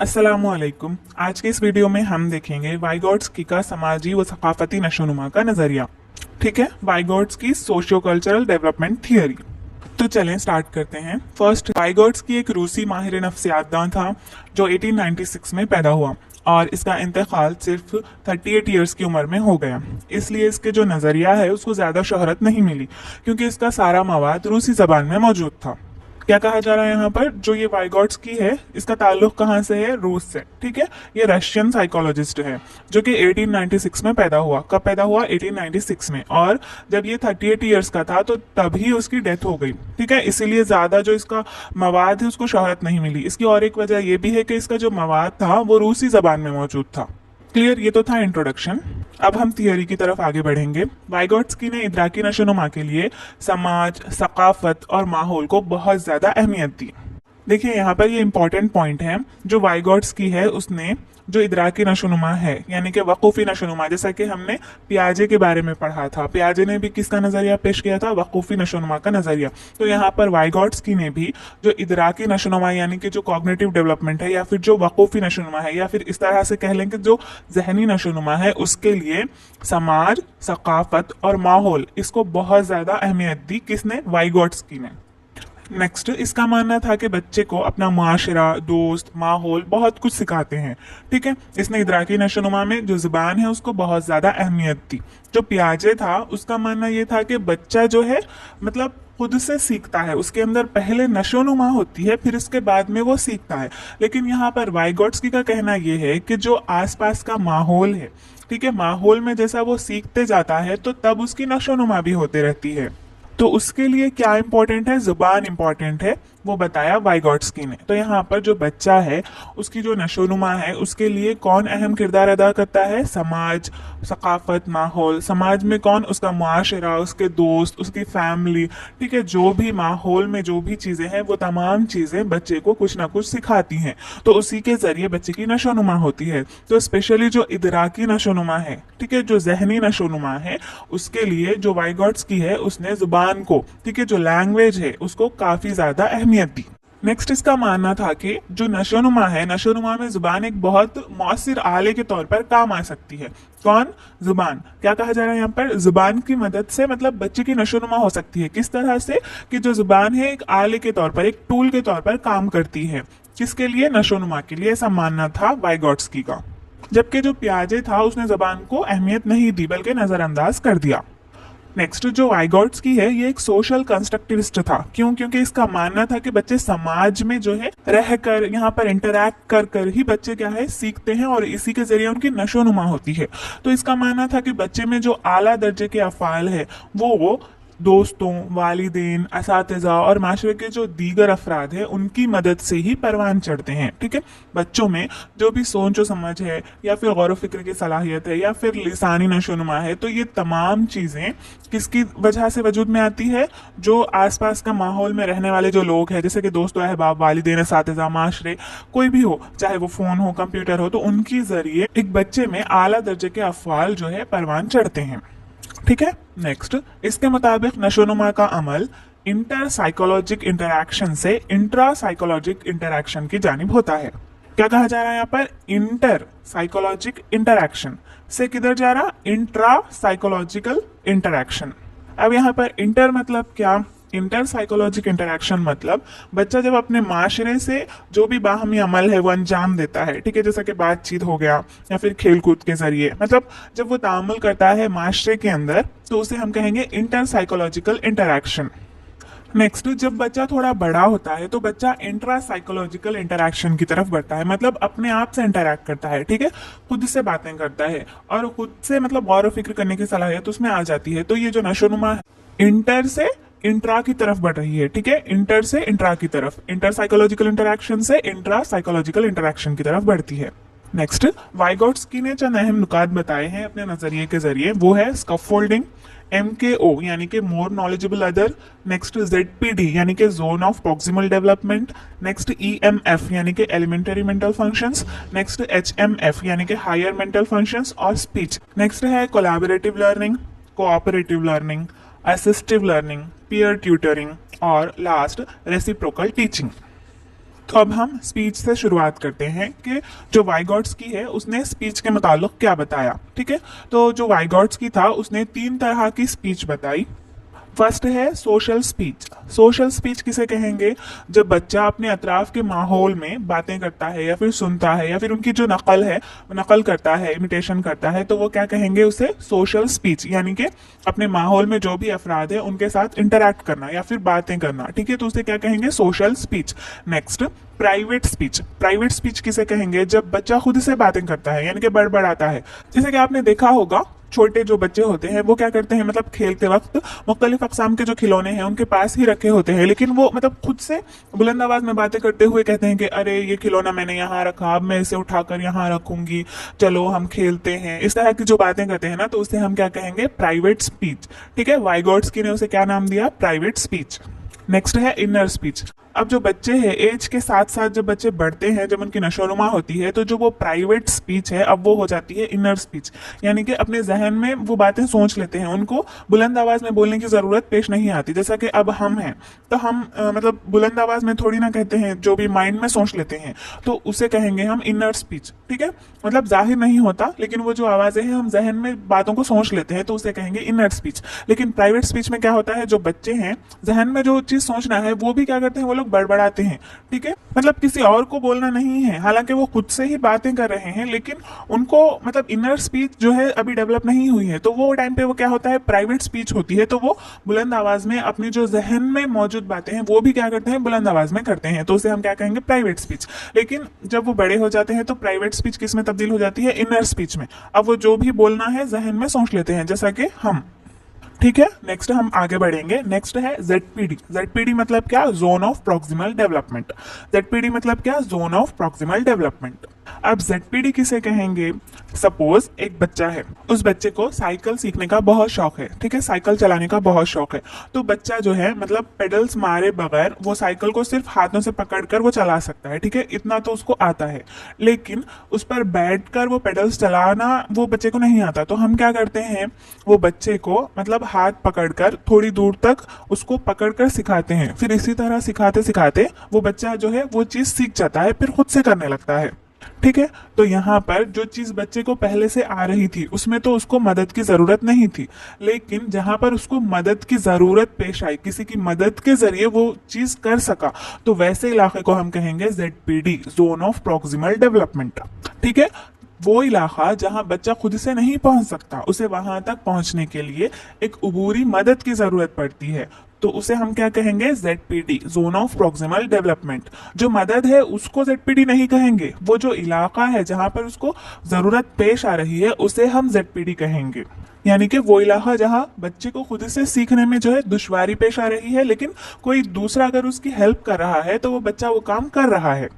अस्सलामुअलैकुम। आज के इस वीडियो में हम देखेंगे वाइगोट्स्की का समाजी व सकाफती नशोनुमा का नजरिया। ठीक है, वाइगोट्स्की सोशियो कल्चरल डेवलपमेंट थियरी। तो चलें स्टार्ट करते हैं। फर्स्ट, वाइगोट्स्की एक रूसी माहिर नफ्सियातदान था जो 1896 में पैदा हुआ और इसका इंतकाल सिर्फ 38 ईयर्स की उम्र में हो गया। इसलिए इसके जो नज़रिया है उसको ज़्यादा शोहरत नहीं मिली क्योंकि इसका सारा मवाद रूसी ज़बान में मौजूद था। क्या कहा जा रहा है यहाँ पर, जो ये वाइगोट्स्की है इसका ताल्लुक कहाँ से है? रूस से। ठीक है, ये रशियन साइकोलॉजिस्ट है जो कि 1896 में पैदा हुआ। कब पैदा हुआ? 1896 में। और जब ये 38 ईयर्स का था तो तभी उसकी डेथ हो गई। ठीक है, इसीलिए ज्यादा जो इसका मवाद है उसको शोहरत नहीं मिली। इसकी और एक वजह यह भी है कि इसका जो मवाद था वो रूसी जबान में मौजूद था। क्लियर, ये तो था इंट्रोडक्शन। अब हम थियरी की तरफ आगे बढ़ेंगे। वाइगोट्स्की ने इदराकी नशोनुमा के लिए समाज, सकाफत और माहौल को बहुत ज्यादा अहमियत दी। देखिए यहाँ पर ये इंपॉर्टेंट पॉइंट है। जो वाइगोट्स्की है उसने जो इदराकी नशोनुमा है यानी कि वकूफ़ी नशोनुमा, जैसा कि हमने पियाजे के बारे में पढ़ा था, पियाजे ने भी किसका नजरिया पेश किया था? वकूफ़ी नशोनुमा का नजरिया। तो यहाँ पर वाइगोट्स्की ने भी जो इदराकी नशोनुमा यानी कि जो कॉग्निटिव डेवलपमेंट है या फिर जो वकूफ़ी नशोनुमा है या फिर इस तरह से कह लें कि जो जहनी नशोनुमा है उसके लिए समाज, सकाफत और माहौल, इसको बहुत ज्यादा अहमियत दी। किसने? वाइगोट्स्की ने। नेक्स्ट, इसका मानना था कि बच्चे को अपना मुआशरा, दोस्त, माहौल बहुत कुछ सिखाते हैं। ठीक है, इसने इदराकी नशोनुमा में जो जुबान है उसको बहुत ज्यादा अहमियत दी। जो पियाजे था उसका मानना यह था कि बच्चा जो है मतलब खुद से सीखता है, उसके अंदर पहले नशोनुमा होती है फिर उसके बाद में वो सीखता है। लेकिन यहाँ पर वाइगोट्स्की का कहना यह है कि जो आसपास का माहौल है, ठीक है, माहौल में जैसा वो सीखते जाता है तो तब उसकी नशोनुमा भी होते रहती है। तो उसके लिए क्या इंपॉर्टेंट है? जुबान इंपॉर्टेंट है, वो बताया वाइगोट्स्की ने। तो यहाँ पर जो बच्चा है उसकी जो नशोनुमा है उसके लिए कौन अहम किरदार अदा करता है? समाज, सकाफत, माहौल। समाज में कौन? उसका मुआशरा, उसके दोस्त, उसकी फैमिली। ठीक है, जो भी माहौल में जो भी चीजें हैं वो तमाम चीजें बच्चे को कुछ ना कुछ सिखाती हैं, तो उसी के जरिए बच्चे की नशोनुमा होती है। तो स्पेशली जो इदराकी नशोनुमा है, ठीक है, जो जहनी नशोनुमा है, उसके लिए जो वाइगोट्स्की है उसने जुबान को, ठीक है, जो लैंग्वेज है उसको काफी ज्यादा अहमियत दी। नेक्स्ट, इसका मानना था कि जो नशोनुमा है, नशोनुमा में जुबान एक बहुत मौसर आले के तौर पर काम आ सकती है। कौन? जुबान। क्या कहा जा रहा है यहाँ पर? जुबान की मदद से मतलब बच्चे की नशोनुमा हो सकती है। किस तरह से? कि जो जुबान है एक आले के तौर पर, एक टूल के तौर पर काम करती है। किसके लिए? नशोनुमा के लिए। ऐसा मानना था वाइगोट्स्की का। जबकि जो पियाजे था उसने जुबान को अहमियत नहीं दी बल्कि नजरअंदाज कर दिया। नेक्स्ट, जो वाइगोट्स्की है ये एक सोशल कंस्ट्रक्टिविस्ट था। क्यों? क्योंकि इसका मानना था कि बच्चे समाज में जो है रहकर, यहाँ पर इंटरैक्ट कर कर ही बच्चे क्या है सीखते हैं और इसी के जरिए उनकी नशोनुमा होती है। तो इसका मानना था कि बच्चे में जो आला दर्जे के अफ़ाल है वो दोस्तों, वालिदैन, असातिज़ा और माशरे के जो दीगर अफराद हैं उनकी मदद से ही परवान चढ़ते हैं। ठीक है, बच्चों में जो भी सोच व समझ है या फिर गौर फिक्र की सलाहियत है या फिर लिसानी नशोनुमा है, तो ये तमाम चीज़ें किसकी वजह से वजूद में आती है? जो आसपास का माहौल में रहने वाले जो लोग हैं, जैसे कि दोस्तों, अहबाब, वालिदैन, असातिज़ा, माशरे, कोई भी हो, चाहे वो फ़ोन हो, कंप्यूटर हो, तो उनके ज़रिए एक बच्चे में आला दर्जे के अफ़ाल जो है परवान चढ़ते हैं। ठीक है, नेक्स्ट, इसके मुताबिक नशोनुमा का अमल इंटर साइकोलॉजिक इंटरैक्शन से इंट्रा साइकोलॉजिक इंटरैक्शन की जानिब होता है। क्या कहा जा रहा है यहाँ पर? इंटर साइकोलॉजिक इंटरैक्शन से किधर जा रहा? Intra psychological interaction. अब यहाँ पर इंटर मतलब क्या? इंटर साइकोलॉजिक इंटरैक्शन मतलब बच्चा जब अपने माशरे से जो भी बाहमी अमल है वो अंजाम देता है, ठीक है, जैसा कि बातचीत हो गया या फिर खेल कूद के जरिए, मतलब जब वो तामुल करता है माशरे के अंदर, तो उसे हम कहेंगे इंटर साइकोलॉजिकल इंटरैक्शन। नेक्स्ट, जब बच्चा थोड़ा बड़ा होता है तो बच्चा इंट्रा साइकोलॉजिकल इंटरैक्शन की तरफ बढ़ता है, मतलब अपने आप से इंटरैक्ट करता है, ठीक है, खुद से बातें करता है और खुद से मतलब गौर फिक्र करने की सलाहियत उसमें आ जाती है। तो ये जो नशोनुमा है इंटर से इंट्रा की तरफ बढ़ रही है। ठीक है, इंटर से इंट्रा की तरफ, इंटर साइकोलॉजिकल इंटरैक्शन से इंट्रा साइकोलॉजिकल इंटरैक्शन की तरफ बढ़ती है। नेक्स्ट, वाइगोट्स्की ने चंद अहम नुकात बताए हैं अपने नजरिए के जरिए। वो है स्कैफोल्डिंग, MKO यानी कि more knowledgeable other, next ZPD यानी कि zone of proximal development, next EMF यानी कि elementary mental functions, next HMF यानी कि हायर मेंटल फंक्शंस और स्पीच। नेक्स्ट है collaborative learning, cooperative learning, assistive learning, peer tutoring और लास्ट रेसिप्रोकल टीचिंग। तो अब हम स्पीच से शुरुआत करते हैं कि जो वाइगॉट्स्की है उसने स्पीच के मुताल्लिक क्या बताया। ठीक है, तो जो वाइगॉट्स्की था उसने 3 तरह की स्पीच बताई। फर्स्ट है सोशल स्पीच। सोशल स्पीच किसे कहेंगे? जब बच्चा अपने अतराफ के माहौल में बातें करता है या फिर सुनता है या फिर उनकी जो नकल है वो नकल करता है, इमिटेशन करता है, तो वो क्या कहेंगे? उसे सोशल स्पीच, यानी कि अपने माहौल में जो भी अफराद है उनके साथ इंटरैक्ट करना या फिर बातें करना। ठीक है, तो उसे क्या कहेंगे? Social speech. Next, private speech. Private speech किसे कहेंगे? जब बच्चा खुद से बातें करता है यानी कि बड़बड़ाता है। जैसे कि आपने देखा होगा छोटे जो बच्चे होते हैं वो क्या करते हैं, मतलब खेलते वक्त मुख्तलिफ अकसाम के जो खिलौने हैं उनके पास ही रखे होते हैं, लेकिन वो मतलब खुद से बुलंद आवाज में बातें करते हुए कहते हैं कि अरे ये खिलौना मैंने यहाँ रखा, अब मैं इसे उठाकर यहाँ रखूंगी, चलो हम खेलते हैं। इस तरह की जो बातें करते हैं ना, तो उसे हम क्या कहेंगे? Private speech. ठीक है, वाइगॉट्स्की ने उसे क्या नाम दिया? Private speech. नेक्स्ट है इनर स्पीच। अब जो बच्चे हैं एज के साथ साथ जब बच्चे बढ़ते हैं, जब उनकी नशोनुमा होती है, तो जो वो प्राइवेट स्पीच है अब वो हो जाती है इनर स्पीच, यानी कि अपने जहन में वो बातें सोच लेते हैं, उनको बुलंद आवाज में बोलने की जरूरत पेश नहीं आती। जैसा कि अब हम हैं तो हम मतलब बुलंद आवाज में थोड़ी ना कहते हैं, जो भी माइंड में सोच लेते हैं तो उसे कहेंगे हम इनर स्पीच। ठीक है, मतलब जाहिर नहीं होता लेकिन वो जो आवाजें हैं हम जहन में बातों को सोच लेते हैं, तो उसे कहेंगे इनर स्पीच। लेकिन प्राइवेट स्पीच में क्या होता है, जो बच्चे हैं जहन में जो चीज सोचना है वो भी क्या करते हैं, वो लोग बड़बड़ाते हैं। ठीक है, मतलब किसी और को बोलना नहीं है, हालांकि वो खुद से ही बातें कर रहे हैं, लेकिन उनको मतलब इनर स्पीच जो है अभी डेवलप नहीं हुई है, तो वो टाइम पे वो क्या होता है, प्राइवेट स्पीच होती है। तो वो बुलंद आवाज में अपनी जो जहन में मौजूद बातें हैं वो भी क्या करते हैं, बुलंद आवाज में करते हैं, तो उसे हम क्या कहेंगे? Private speech. लेकिन जब वो बड़े हो जाते हैं तो प्राइवेट स्पीच किस में तब्दील हो जाती है? इनर स्पीच में। अब वो जो भी बोलना है जहन में सोच लेते हैं, जैसा कि हम। ठीक है, नेक्स्ट हम आगे बढ़ेंगे। नेक्स्ट है जेडपीडी। जेडपीडी मतलब क्या? Zone of proximal development. ZPD मतलब क्या? Zone of proximal development. अब जेडपीडी किसे कहेंगे? सपोज एक बच्चा है, उस बच्चे को साइकिल सीखने का बहुत शौक है। ठीक है, साइकिल चलाने का बहुत शौक है, तो बच्चा जो है मतलब पेडल्स मारे बगैर वो साइकिल को सिर्फ हाथों से पकड़कर वो चला सकता है। ठीक है, इतना तो उसको आता है, लेकिन उस पर बैठकर वो पेडल्स चलाना वो बच्चे को नहीं आता। तो हम क्या करते हैं, वो बच्चे को मतलब हाथ पकड़कर थोड़ी दूर तक उसको पकड़कर सिखाते हैं, फिर इसी तरह सिखाते सिखाते वो बच्चा जो है वो चीज सीख जाता है, फिर खुद से करने लगता है। ठीक है, तो यहाँ पर जो चीज बच्चे को पहले से आ रही थी उसमें तो उसको मदद की जरूरत नहीं थी, लेकिन जहां पर उसको मदद की जरूरत पेश आई, किसी की मदद के जरिए वो चीज कर सका, तो वैसे इलाके को हम कहेंगे ZPD, zone of proximal development. ठीक है, वो इलाका जहां बच्चा खुद से नहीं पहुंच सकता, उसे वहां तक पहुंचने के लिए एक उबूरी मदद की जरूरत पड़ती है, तो उसे हम क्या कहेंगे? ZPD, zone of proximal development. जो मदद है उसको जेडपीडी नहीं कहेंगे, वो जो इलाका है जहां पर उसको जरूरत पेश आ रही है उसे हम जेडपीडी कहेंगे। यानी कि वो इलाका जहां बच्चे को खुद से सीखने में जो है दुश्वारी पेश आ रही है, लेकिन कोई दूसरा अगर उसकी हेल्प कर रहा है तो वो बच्चा वो काम कर रहा है।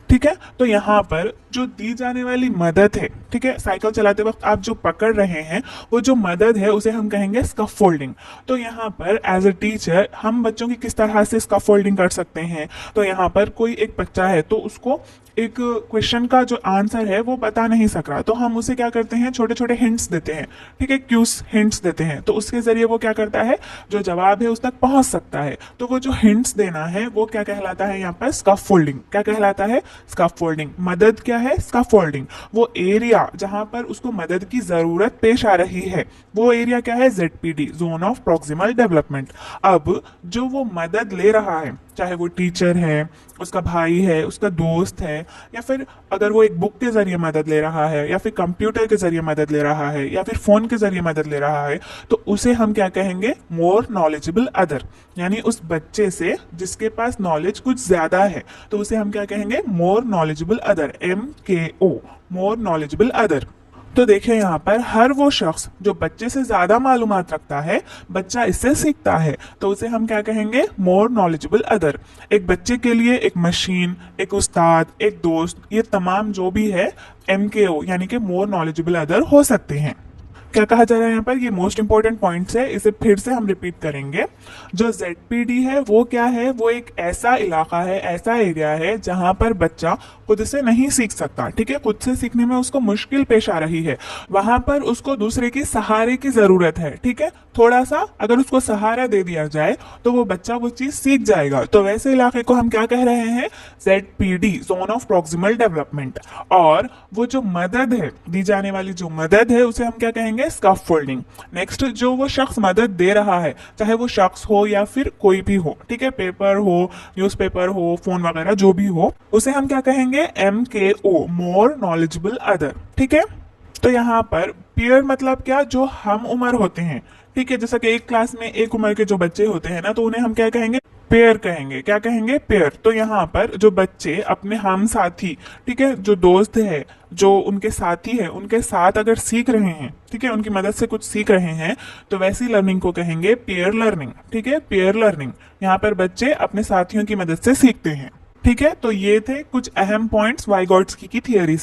ठीक है, तो यहाँ पर जो दी जाने वाली मदद है, ठीक है, साइकिल चलाते वक्त आप जो पकड़ रहे हैं वो जो मदद है उसे हम कहेंगे स्कैफोल्डिंग। तो यहाँ पर एज अ टीचर हम बच्चों की किस तरह से स्कैफोल्डिंग कर सकते हैं, तो यहाँ पर कोई एक बच्चा है तो उसको एक क्वेश्चन का जो आंसर है वो बता नहीं सक रहा, तो हम उसे क्या करते हैं, छोटे छोटे हिंट्स देते हैं। ठीक है, क्यूज हिंट्स देते हैं, तो उसके जरिए वो क्या करता है, जो जवाब है उस तक पहुंच सकता है। तो वो जो हिंट्स देना है वो क्या कहलाता है, यहाँ पर स्कैफोल्डिंग। क्या कहलाता है? स्कैफोल्डिंग। मदद क्या है? स्कैफोल्डिंग। वो एरिया जहां पर उसको मदद की जरूरत पेश आ रही है वो एरिया क्या है? ZPD, zone of proximal development. अब जो वो मदद ले रहा है, चाहे वो टीचर है, उसका भाई है, उसका दोस्त है, या फिर अगर वो एक बुक के जरिए मदद ले रहा है, या फिर कंप्यूटर के जरिए मदद ले रहा है, या फिर फोन के जरिए मदद ले रहा है, तो उसे हम क्या कहेंगे? More knowledgeable other. यानी उस बच्चे से जिसके पास नॉलेज कुछ ज्यादा है, तो उसे हम क्या कहेंगे? More knowledgeable other, MKO, more knowledgeable other. तो देखिए यहाँ पर हर वो शख्स जो बच्चे से ज्यादा मालूमात रखता है, बच्चा इससे सीखता है, तो उसे हम क्या कहेंगे? More knowledgeable other. एक बच्चे के लिए एक मशीन, एक उस्ताद, एक दोस्त, ये तमाम जो भी है MKO यानी कि मोर नॉलेजेबल अदर हो सकते हैं। क्या कहा जा रहा है यहाँ पर, ये मोस्ट इंपॉर्टेंट पॉइंट्स है, इसे फिर से हम रिपीट करेंगे। जो ZPD है वो क्या है, वो एक ऐसा इलाका है, ऐसा एरिया है जहां पर बच्चा खुद से नहीं सीख सकता, ठीक है, खुद से सीखने में उसको मुश्किल पेश आ रही है, वहां पर उसको दूसरे की सहारे की जरूरत है, ठीक है। थोड़ा सा अगर उसको सहारा दे दिया जाए तो वो बच्चा वो चीज सीख जाएगा। तो वैसे इलाके को हम क्या कह रहे हैं, ZPD, zone of proximal development. और वो जो मदद है, दी जाने वाली जो मदद है, उसे हम क्या कहेंगे, स्कैफोल्डिंग। नेक्स्ट, जो वो शख्स मदद दे रहा है, चाहे वो शख्स हो या फिर कोई भी हो, ठीक है, पेपर हो, न्यूज़पेपर हो, फोन वगैरह जो भी हो, उसे हम क्या कहेंगे, MKO, मोर नॉलेजेबल अदर, ठीक है। तो यहाँ पर पीयर मतलब क्या, जो हम उम्र होते हैं, ठीक है, जैसा कि एक क्लास में एक उम्र के जो बच्चे होते हैं ना, तो उन्हें हम क्या कहेंगे, पेयर कहेंगे। क्या कहेंगे, पेयर। तो यहाँ पर जो बच्चे अपने हम साथी, ठीक है, जो दोस्त है, जो उनके साथी है, उनके साथ अगर सीख रहे हैं, ठीक है, उनकी मदद से कुछ सीख रहे हैं, तो वैसी लर्निंग को कहेंगे पेयर लर्निंग, ठीक है, पेयर लर्निंग। यहाँ पर बच्चे अपने साथियों की मदद से सीखते हैं, ठीक है। तो ये थे कुछ अहम पॉइंट्स वाइगॉट्स्की की थियरी से।